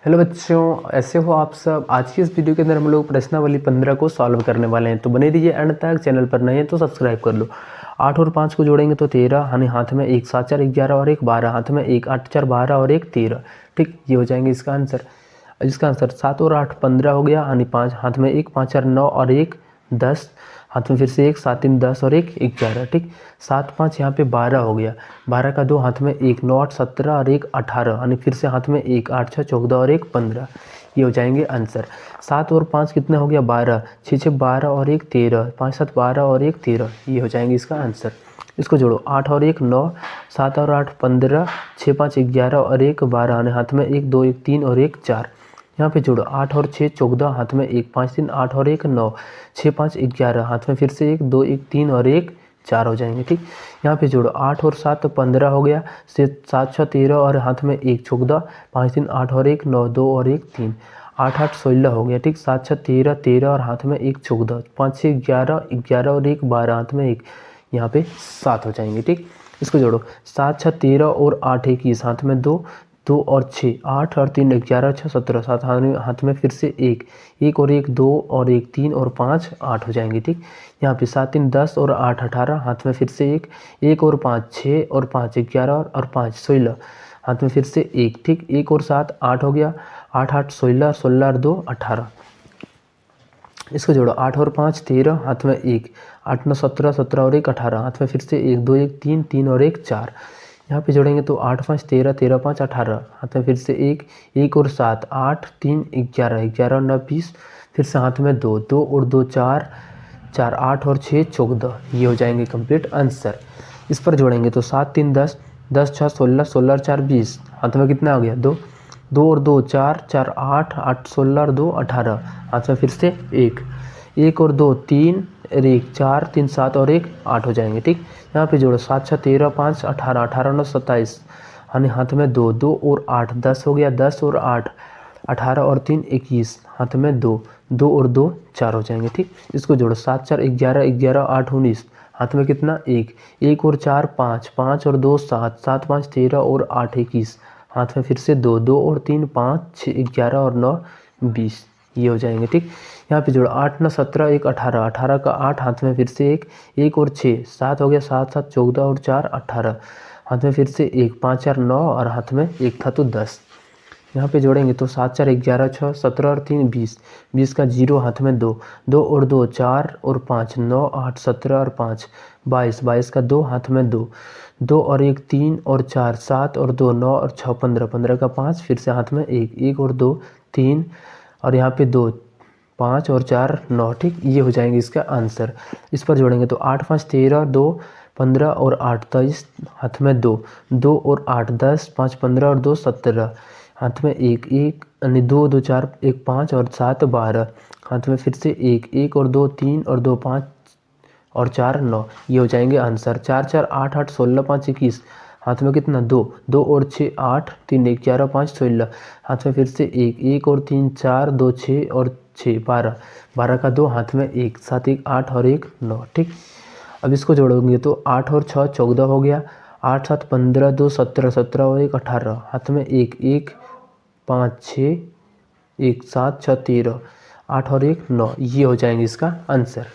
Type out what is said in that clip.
Hello बच्चों, ऐसे हो आप सब। आज की इस वीडियो के अंदर हम लोग प्रश्नावली 15 को सॉल्व करने वाले हैं, तो बने रहिए एंड तक। चैनल पर नए हैं तो सब्सक्राइब कर लो। 8 और 5 को जोड़ेंगे तो 13, यानी हाथ में 1 7 4 11 और 1 12, हाथ में 1 8 4 12 और 1 13। ठीक, ये हो जाएंगे इसका आंसर। इसका आंसर 7 और 8 15 हो गया, यानी 5 हाथ में 1 5 4 9 और 1 10, हाथ में फिर से 1 7 3 10 और 1 11। ठीक, 7 5 यहाँ पे 12 हो गया, 12 का 2 हाथ में 1 9 8 17 और 1 18, यानी फिर से हाथ में 1 8 6 14 और 1 15। ये हो जाएंगे आंसर। 7 और 5 कितना हो गया 12, 6 6 12 और 1 13, 5 7 12 और 1 13। ये हो जाएंगे इसका आंसर। इसको जोड़ो, 8 और 1 9, 7 और 8 15, 6 5 11 और 1 12, यानी हाथ में 1 2 1 3 और 1 4। यहाँ पे जोड़ो, 8 और 6 14, हाथ में 1 5 3 8 और 1 9, 6 5 11, हाथ में फिर से 1 2 1 3 और 1 4 हो जाएंगे। ठीक, यहाँ पे जोड़ो, 8 और 7 15 हो गया, से 7 6 13 और हाथ में 1 14, 5 3 8 और 1 9 2 और 1 3, 8 8 16 हो गया। ठीक, 7 6 13 13 और हाथ में 1 14, 5 6 11 11 और 1 12, हाथ में 1, यहाँ पे 7 हो जाएंगे। ठीक, इसको जोड़ो, 7 6 13 और 8 21, हाथ में 2 2 और 6 8 और 3 11 6 17, सात हाथ में फिर से 1 1 और 1 2 और 1 3 और 5 8 हो जाएंगे। ठीक, यहाँ पे 7 3 10 और 8 18, हाथ में फिर से 1 1 और 5 6 और 5 11 और 5 16, हाथ में फिर से 1। ठीक, 1 और 7 8 हो गया, 8 8 16 16 और 2 18। इसको जोड़ो, 8 और 5 13, हाथ में 1 8 9 17 17 और 1 18, हाथ में फिर से 1 2 1 3 3 और 1 4। यहाँ पे जोड़ेंगे तो 8 5 13 13 5 18, हाथ में फिर से 1 1 और 7 8 3 11 11 और 9 20, फिर से हाथ में 2 2 और 2 4 4 8 और 6 14। ये हो जाएंगे कंप्लीट आंसर। इस पर जोड़ेंगे तो 7 3 10 10 6 16 16 और 4 20, हाथ में कितना आ गया 2 2 और 2 4 4 8 8 16 और 2 18, हाथ में फिर से 1 1 और 2 3 और 1 4 3 7 और 1 8 हो जाएंगे। ठीक, यहाँ पे जोड़ो, 7 6 13 5 18 18 9 27, यानी हाथ में 2 2 और 8 10 हो गया, 10 और 8 18 और 3 21, हाथ में 2 2 और 2 4 हो जाएंगे। ठीक, इसको जोड़ो, 7 4 11 11 8 19, हाथ में कितना 1 1 और 4 5 5 और 2 7 7 5 13 और 8 21, हाथ में फिर से 2 2 और 3 5 6 11 और 9 20। ये हो जाएंगे। ठीक, यहाँ पे जोड़ो, 8 9 17 1 18 18 का 8, हाथ में फिर से 1 1 और 6 7 हो गया, 7 7 14 और 4 18, हाथ में फिर से 1 5 4 9 और हाथ में 1 था तो 10। यहाँ पे जोड़ेंगे तो 7 4 11 6 17 और 3 20, 20 का 0, हाथ में 2 2 और 2 4 और 5 9 8 17 और 5 22, 22 का 2, हाथ में 2 2 और 1 3 और 4 7 और 2 9 और 6 15, 15 का 5, फिर से हाथ में 1 1 और 2 3 और यहाँ पे 2 5 और 4 9। ठीक, ये हो जाएंगे इसका आंसर। इस पर जोड़ेंगे तो 8 5 13 2 15 और 8 23, हाथ में 2 2 और 8 10 5 15 और 2 17, हाथ में 1 1 यानी 2 2 4 1 5 और 7 12, हाथ में फिर से 1 1 और 2 3 और 2 5 और 4 9। ये हो जाएंगे आंसर। 4 4 8 8 16 5 21, हाथ में कितना 2 2 और 6 8 3 1 11 5 16, हाथ में फिर से 1 1 और 3 4 2 6 और 6 12, 12 का 2, हाथ में 1 7 1 8 और 1 9। ठीक, अब इसको जोड़ोगे तो 8 और 6 14 हो गया, 8 7 15 2 17 17 और 1 18, हाथ में 1 1 5 6 1 7 6 13, 8 और 1 9। ये हो जाएंगे इसका आंसर।